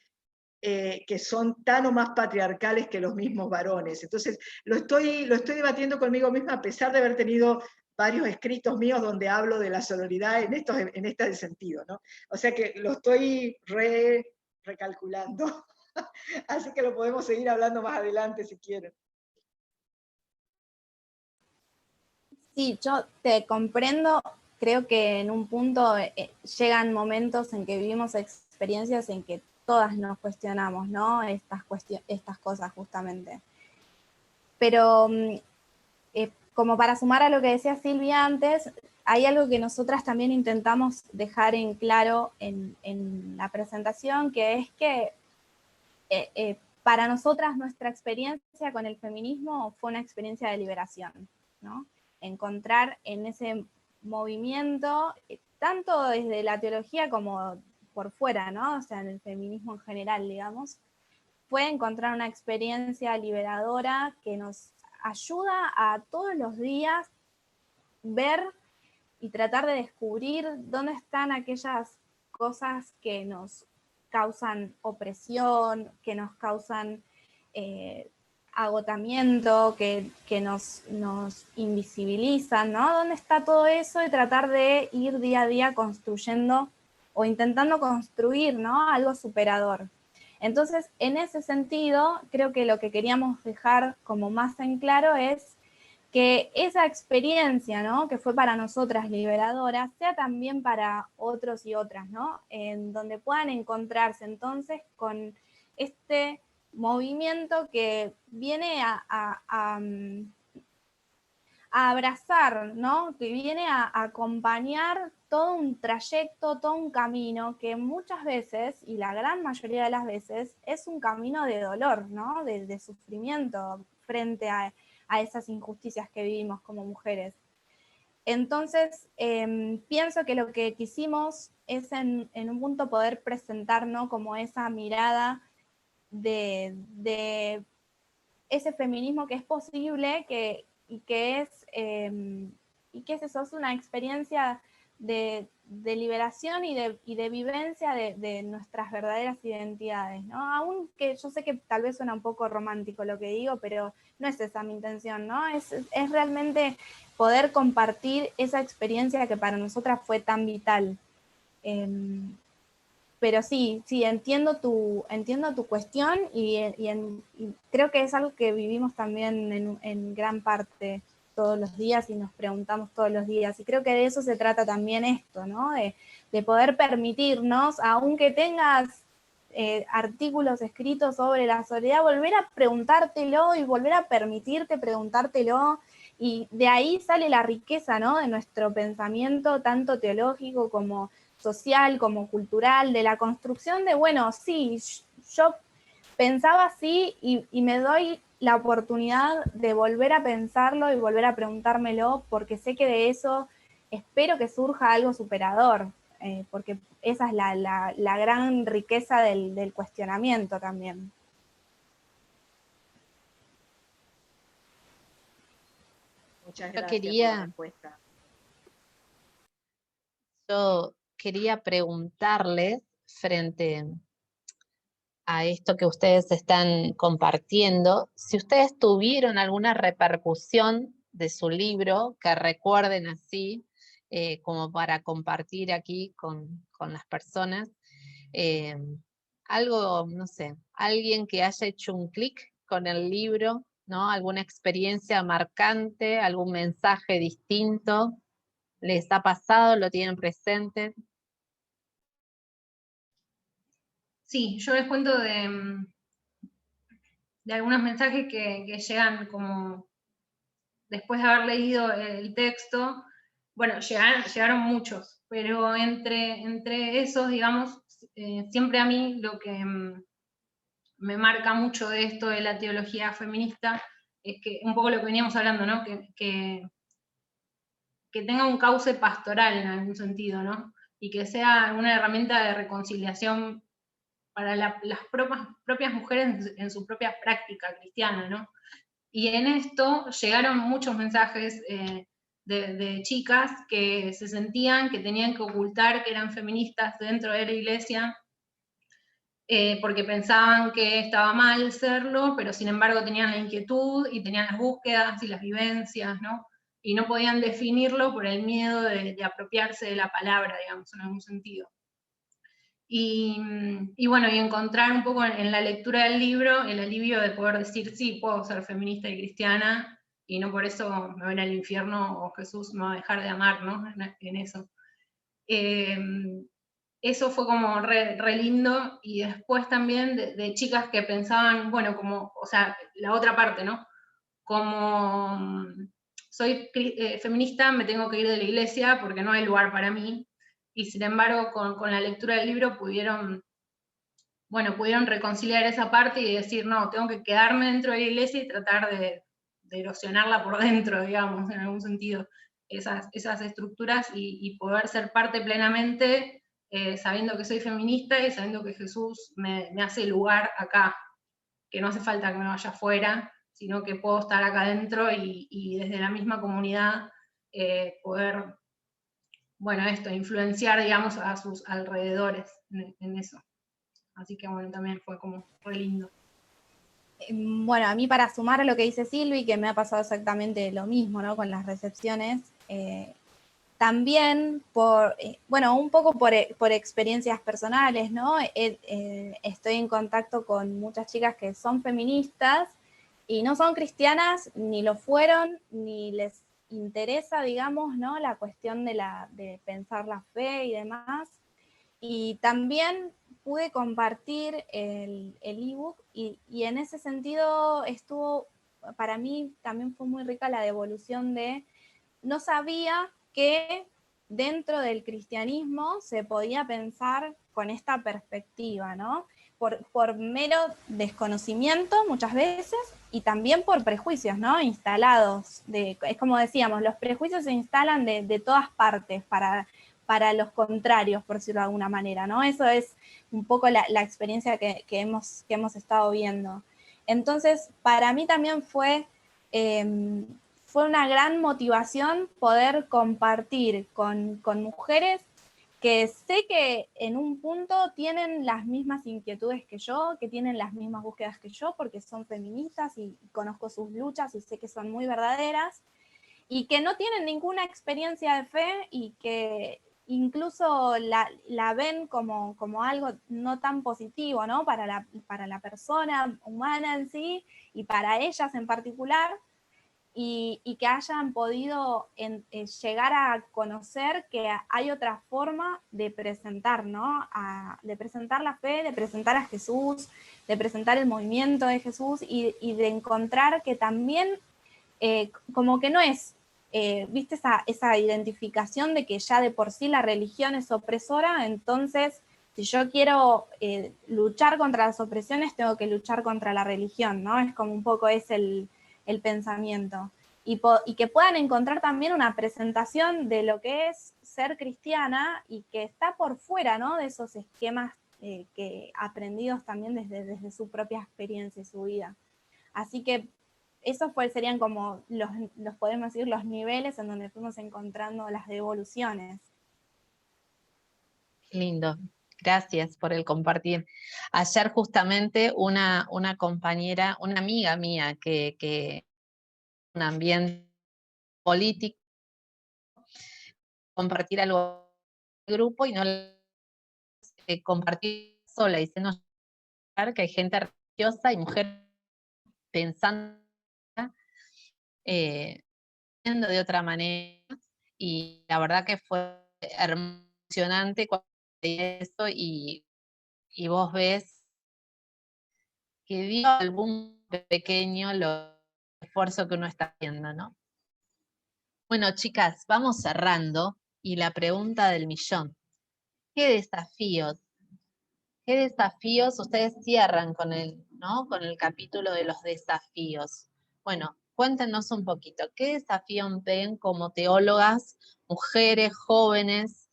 que son tan o más patriarcales que los mismos varones. Entonces, lo estoy debatiendo conmigo misma, a pesar de haber tenido varios escritos míos donde hablo de la sororidad en este sentido, ¿no? O sea que lo estoy recalculando. Así que lo podemos seguir hablando más adelante si quieren. Sí, yo te comprendo. Creo que en un punto llegan momentos en que vivimos experiencias en que todas nos cuestionamos, ¿no? Estas cosas justamente. Pero como para sumar a lo que decía Silvia antes, hay algo que nosotras también intentamos dejar en claro en la presentación, que es que para nosotras nuestra experiencia con el feminismo fue una experiencia de liberación, ¿no? Encontrar en ese movimiento, tanto desde la teología como por fuera, ¿no? O sea, en el feminismo en general, digamos, fue encontrar una experiencia liberadora que nos ayuda a todos los días ver y tratar de descubrir dónde están aquellas cosas que nos causan opresión, que nos causan agotamiento, que nos invisibilizan, ¿no? ¿Dónde está todo eso? Y tratar de ir día a día construyendo o intentando construir, ¿no? Algo superador. Entonces, en ese sentido, creo que lo que queríamos dejar como más en claro es que esa experiencia, ¿no? Que fue para nosotras liberadora, sea también para otros y otras, ¿no? En donde puedan encontrarse entonces con este movimiento que viene a abrazar, ¿no? Que viene a acompañar todo un trayecto, todo un camino que muchas veces, y la gran mayoría de las veces, es un camino de dolor, ¿no? De sufrimiento frente a esas injusticias que vivimos como mujeres. Entonces, pienso que lo que quisimos es en un punto poder presentar, ¿no? Como esa mirada de ese feminismo que es posible, y que es eso, es una experiencia de liberación y de vivencia de nuestras verdaderas identidades, ¿no? Aunque yo sé que tal vez suena un poco romántico lo que digo, pero no es esa mi intención, ¿no? Es realmente poder compartir esa experiencia que para nosotras fue tan vital. Pero sí, entiendo tu cuestión y creo que es algo que vivimos también en gran parte todos los días y nos preguntamos todos los días. Y creo que de eso se trata también esto, ¿no? De poder permitirnos, aunque tengas artículos escritos sobre la soledad, volver a preguntártelo y volver a permitirte preguntártelo. Y de ahí sale la riqueza, ¿no? De nuestro pensamiento, tanto teológico como social, como cultural, de la construcción de, bueno, sí, yo pensaba así y me doy la oportunidad de volver a pensarlo y volver a preguntármelo, porque sé que de eso espero que surja algo superador, porque esa es la gran riqueza del cuestionamiento también. Muchas gracias por la respuesta. Yo quería preguntarles frente a esto que ustedes están compartiendo, si ustedes tuvieron alguna repercusión de su libro que recuerden así, como para compartir aquí con las personas, algo, no sé, alguien que haya hecho un clic con el libro, ¿no? Alguna experiencia marcante, algún mensaje distinto, ¿les ha pasado? ¿Lo tienen presente? Sí, yo les cuento de algunos mensajes que llegan como después de haber leído el texto. Bueno, llegaron muchos, pero entre esos, digamos, siempre a mí lo que me marca mucho de esto de la teología feminista es que, un poco lo que veníamos hablando, ¿no? Que tenga un cauce pastoral en algún sentido, ¿no? y que sea una herramienta de reconciliación para las propias mujeres en su propia práctica cristiana, ¿no? Y en esto llegaron muchos mensajes de chicas que se sentían que tenían que ocultar que eran feministas dentro de la iglesia, porque pensaban que estaba mal serlo, pero sin embargo tenían la inquietud y tenían las búsquedas y las vivencias, ¿no? Y no podían definirlo por el miedo de apropiarse de la palabra, digamos, en algún sentido. Y bueno, y encontrar un poco en la lectura del libro el alivio de poder decir, sí, puedo ser feminista y cristiana, y no por eso me voy a ir al infierno o Jesús me va a dejar de amar, ¿no? En eso. Eso fue como re lindo, y después también de chicas que pensaban, bueno, como, o sea, la otra parte, ¿no? Como soy feminista, me tengo que ir de la iglesia porque no hay lugar para mí, y sin embargo con la lectura del libro pudieron reconciliar esa parte y decir, no, tengo que quedarme dentro de la iglesia y tratar de erosionarla por dentro, digamos, en algún sentido, esas estructuras, y poder ser parte plenamente, sabiendo que soy feminista y sabiendo que Jesús me hace lugar acá, que no hace falta que me vaya afuera, sino que puedo estar acá adentro y desde la misma comunidad poder, bueno, influenciar, digamos, a sus alrededores en eso. Así que bueno, también fue como re lindo. Bueno, a mí, para sumar a lo que dice Silvi, que me ha pasado exactamente lo mismo, ¿no? Con las recepciones, también un poco por experiencias personales, ¿no? Estoy en contacto con muchas chicas que son feministas y no son cristianas, ni lo fueron, ni les interesa, digamos, ¿no? La cuestión de pensar la fe y demás. Y también pude compartir el ebook, y en ese sentido para mí también fue muy rica la devolución no sabía que dentro del cristianismo se podía pensar con esta perspectiva, ¿no? Por mero desconocimiento muchas veces, y también por prejuicios, ¿no? Instalados. Es como decíamos, los prejuicios se instalan de todas partes para los contrarios, por decirlo de alguna manera, ¿no? Eso es un poco la experiencia que hemos estado viendo. Entonces, para mí también fue una gran motivación poder compartir con mujeres que sé que en un punto tienen las mismas inquietudes que yo, que tienen las mismas búsquedas que yo, porque son feministas y conozco sus luchas y sé que son muy verdaderas, y que no tienen ninguna experiencia de fe y que incluso la ven como algo no tan positivo, ¿no? Para la persona humana en sí y para ellas en particular, y que hayan podido llegar a conocer que hay otra forma de presentar, ¿no? De presentar la fe, de presentar a Jesús, de presentar el movimiento de Jesús, y de encontrar que también como que no es, viste, esa identificación de que ya de por sí la religión es opresora, entonces si yo quiero luchar contra las opresiones, tengo que luchar contra la religión, ¿no? Es como un poco el pensamiento. Y que puedan encontrar también una presentación de lo que es ser cristiana y que está por fuera, ¿no? De esos esquemas que aprendidos también desde su propia experiencia y su vida. Así que esos serían como los podemos decir, los niveles en donde fuimos encontrando las devoluciones. Lindo, gracias por el compartir. Ayer justamente una compañera, una amiga mía que un ambiente político, compartir algo en grupo y no compartir sola, y se nos que hay gente religiosa y mujeres pensando de otra manera, y la verdad que fue emocionante cuando leí eso, y vos ves que dio algún pequeño esfuerzo que uno está haciendo, ¿no? Bueno, chicas, vamos cerrando, y la pregunta del millón: ¿qué desafíos ustedes cierran con con el capítulo de los desafíos? Bueno, cuéntenos un poquito, ¿qué desafío ven como teólogas, mujeres, jóvenes,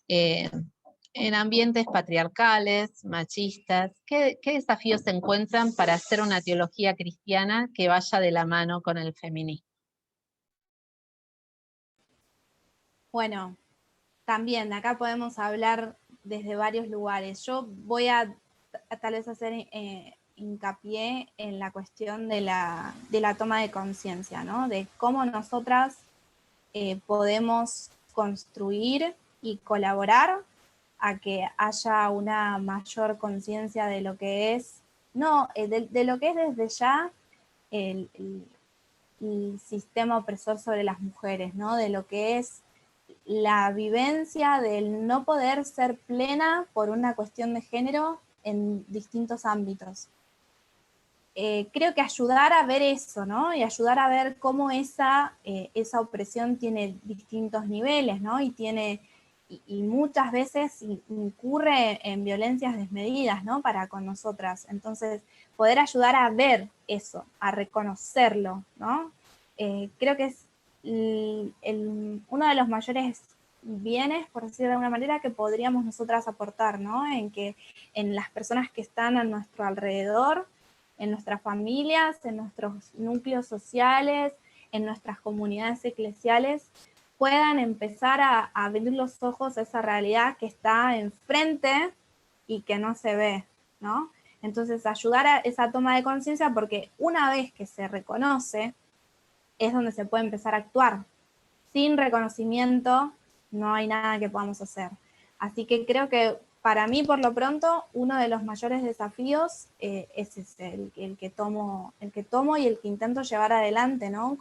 en ambientes patriarcales, machistas. ¿Qué desafíos se encuentran para hacer una teología cristiana que vaya de la mano con el feminismo? Bueno, también acá podemos hablar desde varios lugares. Yo voy a tal vez hacer hincapié en la cuestión de la toma de conciencia, ¿no? De cómo nosotras podemos construir y colaborar a que haya una mayor conciencia de lo que es, de lo que es desde ya el sistema opresor sobre las mujeres, ¿no? De lo que es la vivencia del no poder ser plena por una cuestión de género en distintos ámbitos. Creo que ayudar a ver eso, ¿no? Y ayudar a ver cómo esa opresión tiene distintos niveles, ¿no? Y muchas veces incurre en violencias desmedidas, ¿no? Para con nosotras. Entonces, poder ayudar a ver eso, a reconocerlo, ¿no? Creo que es uno de los mayores bienes, por decirlo de alguna manera, que podríamos nosotras aportar, ¿no? En las personas que están a nuestro alrededor, en nuestras familias, en nuestros núcleos sociales, en nuestras comunidades eclesiales, puedan empezar a abrir los ojos a esa realidad que está enfrente y que no se ve, ¿no? Entonces, ayudar a esa toma de conciencia, porque una vez que se reconoce, es donde se puede empezar a actuar. Sin reconocimiento no hay nada que podamos hacer. Así que creo que para mí, por lo pronto, uno de los mayores desafíos es ese, el que tomo y el que intento llevar adelante, ¿no?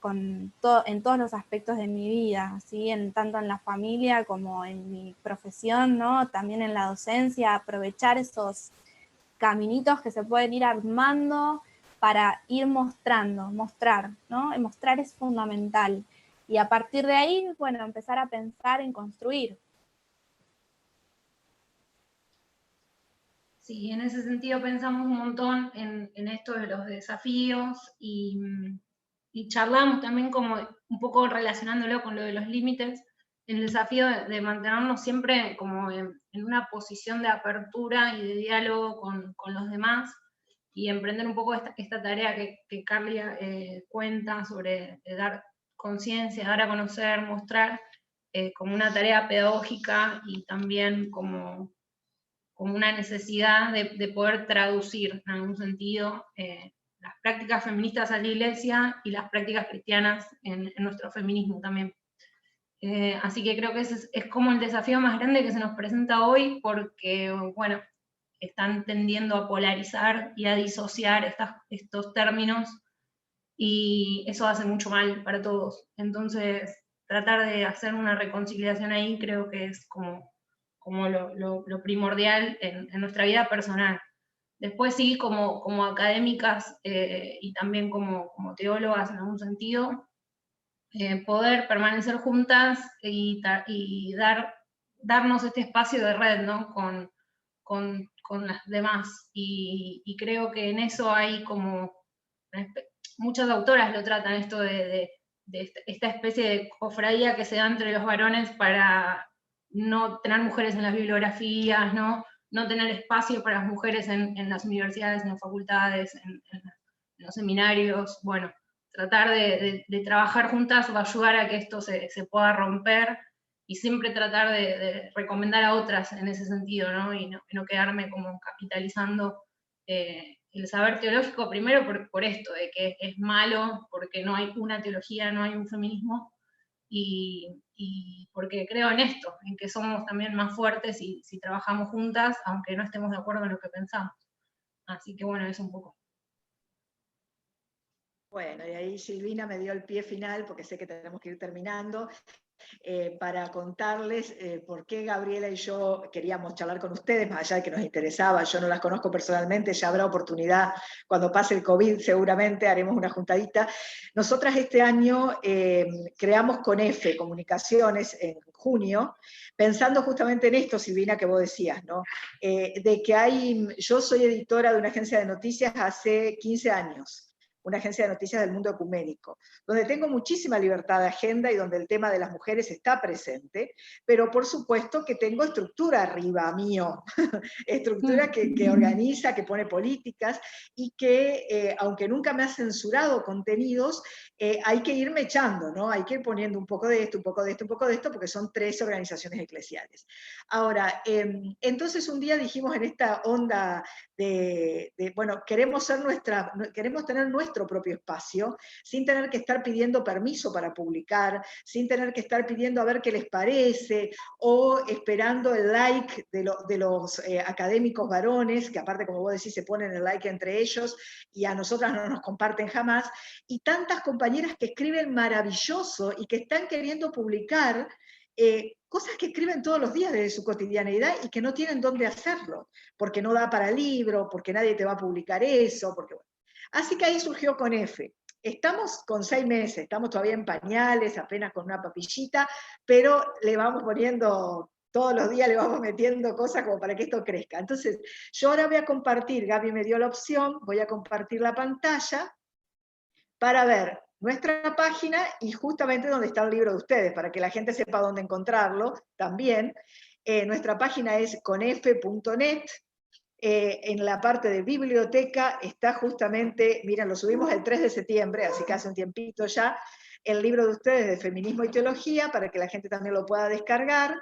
En todos los aspectos de mi vida, ¿sí? Tanto en la familia como en mi profesión, ¿no? También en la docencia, aprovechar esos caminitos que se pueden ir armando para ir mostrar, ¿no? Y mostrar es fundamental. Y a partir de ahí, bueno, empezar a pensar en construir. Sí, en ese sentido pensamos un montón en esto de los desafíos y charlamos también como un poco relacionándolo con lo de los límites, el desafío de mantenernos siempre como en una posición de apertura y de diálogo con los demás y emprender un poco esta tarea que Carlia cuenta sobre dar conciencia, dar a conocer, mostrar como una tarea pedagógica y también como una necesidad de poder traducir en algún sentido las prácticas feministas a la iglesia y las prácticas cristianas en nuestro feminismo también. Así que creo que ese es como el desafío más grande que se nos presenta hoy, porque, bueno, están tendiendo a polarizar y a disociar estos términos, y eso hace mucho mal para todos. Entonces, tratar de hacer una reconciliación ahí creo que es como lo primordial en nuestra vida personal. Después sí, como académicas y también como teólogas en algún sentido, poder permanecer juntas y darnos este espacio de red, ¿no? Con las demás. Y creo que en eso hay como, muchas autoras lo tratan, esto de esta especie de cofradía que se da entre los varones para no tener mujeres en las bibliografías, no tener espacio para las mujeres en las universidades, en las facultades, en los seminarios. Bueno, tratar de trabajar juntas va a ayudar a que esto se pueda romper, y siempre tratar de recomendar a otras en ese sentido, ¿no? Y no quedarme como capitalizando el saber teológico, primero por esto, de que es malo, porque no hay una teología, no hay un feminismo, y porque creo en esto, en que somos también más fuertes si trabajamos juntas, aunque no estemos de acuerdo en lo que pensamos. Así que bueno, eso un poco. Bueno, y ahí Silvina me dio el pie final, porque sé que tenemos que ir terminando, para contarles por qué Gabriela y yo queríamos charlar con ustedes, más allá de que nos interesaba. Yo no las conozco personalmente, ya habrá oportunidad cuando pase el COVID, seguramente haremos una juntadita. Nosotras este año creamos con F Comunicaciones en junio, pensando justamente en esto, Silvina, que vos decías, ¿no? De que yo soy editora de una agencia de noticias hace 15 años. una agencia de noticias del mundo ecuménico, donde tengo muchísima libertad de agenda y donde el tema de las mujeres está presente, pero por supuesto que tengo estructura arriba mío, estructura que organiza, que pone políticas, y que, aunque nunca me ha censurado contenidos, hay que irme echando, ¿no? Hay que ir poniendo un poco de esto, un poco de esto, un poco de esto, porque son 3 organizaciones eclesiales. Ahora, entonces un día dijimos en esta onda bueno, queremos tener nuestro propio espacio, sin tener que estar pidiendo permiso para publicar, sin tener que estar pidiendo a ver qué les parece, o esperando el like de los académicos varones, que aparte, como vos decís, se ponen el like entre ellos, y a nosotras no nos comparten jamás, y tantas compañeras que escriben maravilloso, y que están queriendo publicar cosas que escriben todos los días de su cotidianeidad y que no tienen dónde hacerlo, porque no da para libro, porque nadie te va a publicar eso, porque bueno. Así que ahí surgió Con-F. Estamos con 6 meses, estamos todavía en pañales, apenas con una papillita, pero le vamos poniendo, todos los días le vamos metiendo cosas como para que esto crezca. Entonces, yo ahora voy a compartir, Gaby me dio la opción, voy a compartir la pantalla para ver nuestra página y justamente donde está el libro de ustedes, para que la gente sepa dónde encontrarlo también. Nuestra página es conf.net. En la parte de biblioteca está justamente, miren, lo subimos el 3 de septiembre, así que hace un tiempito ya, el libro de ustedes de Feminismo y Teología, para que la gente también lo pueda descargar.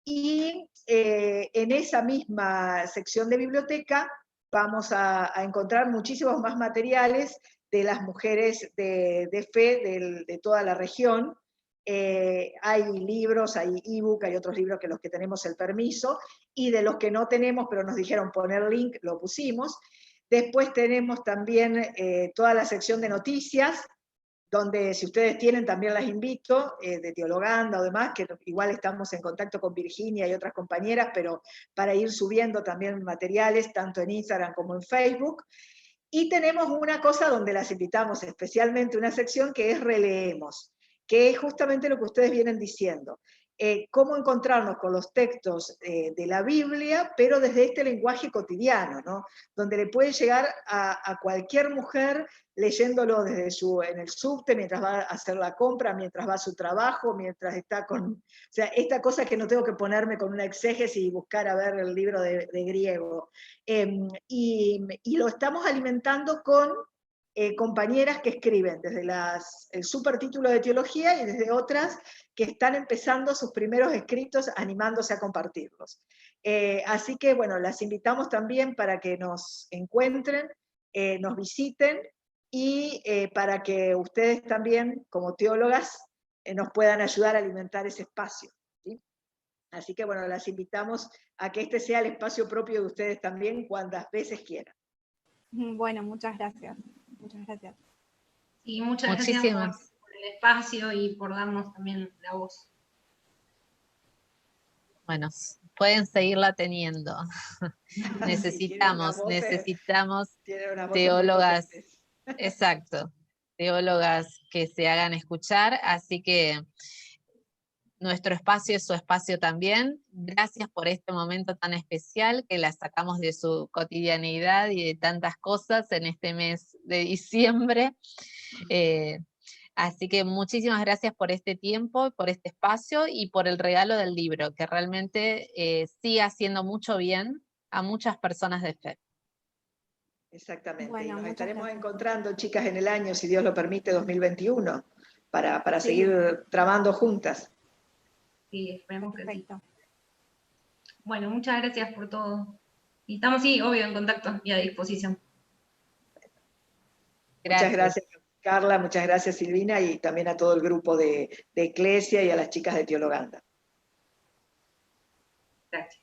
Y en esa misma sección de biblioteca vamos a encontrar muchísimos más materiales de las mujeres de fe de toda la región. Hay libros, hay ebook, hay otros libros que los que tenemos el permiso, y de los que no tenemos, pero nos dijeron poner link, lo pusimos. Después tenemos también toda la sección de noticias, donde si ustedes tienen también las invito, de Teologanda o demás, que igual estamos en contacto con Virginia y otras compañeras, pero para ir subiendo también materiales, tanto en Instagram como en Facebook. Y tenemos una cosa donde las invitamos, especialmente una sección que es Releemos, que es justamente lo que ustedes vienen diciendo. Cómo encontrarnos con los textos de la Biblia, pero desde este lenguaje cotidiano, ¿no? Donde le puede llegar a cualquier mujer leyéndolo en el subte, mientras va a hacer la compra, mientras va a su trabajo, mientras está con... O sea, esta cosa que no tengo que ponerme con una exégesis y buscar a ver el libro de griego. Y lo estamos alimentando con compañeras que escriben desde el supertítulo de teología y desde otras que están empezando sus primeros escritos animándose a compartirlos. Así que bueno, las invitamos también para que nos encuentren, nos visiten, y para que ustedes también, como teólogas, nos puedan ayudar a alimentar ese espacio, ¿sí? Así que bueno, las invitamos a que este sea el espacio propio de ustedes también, cuantas veces quieran. Bueno, muchas gracias. Muchas gracias. Y muchas gracias por el espacio y por darnos también la voz. Bueno, pueden seguirla teniendo. necesitamos teólogas, exacto, teólogas que se hagan escuchar, así que nuestro espacio es su espacio también. Gracias por este momento tan especial que la sacamos de su cotidianeidad y de tantas cosas en este mes de diciembre. Así que muchísimas gracias por este tiempo, por este espacio y por el regalo del libro, que realmente sigue haciendo mucho bien a muchas personas de fe. Exactamente, bueno, y nos estaremos gracias. Encontrando, chicas, en el año, si Dios lo permite, 2021, para seguir trabajando juntas. Sí, esperemos Perfecto. que sí. Bueno, muchas gracias por todo. Y estamos, sí, obvio, en contacto y a disposición. Muchas gracias, Carla, muchas gracias, Silvina, y también a todo el grupo de Eclesia y a las chicas de Teologanda. Gracias.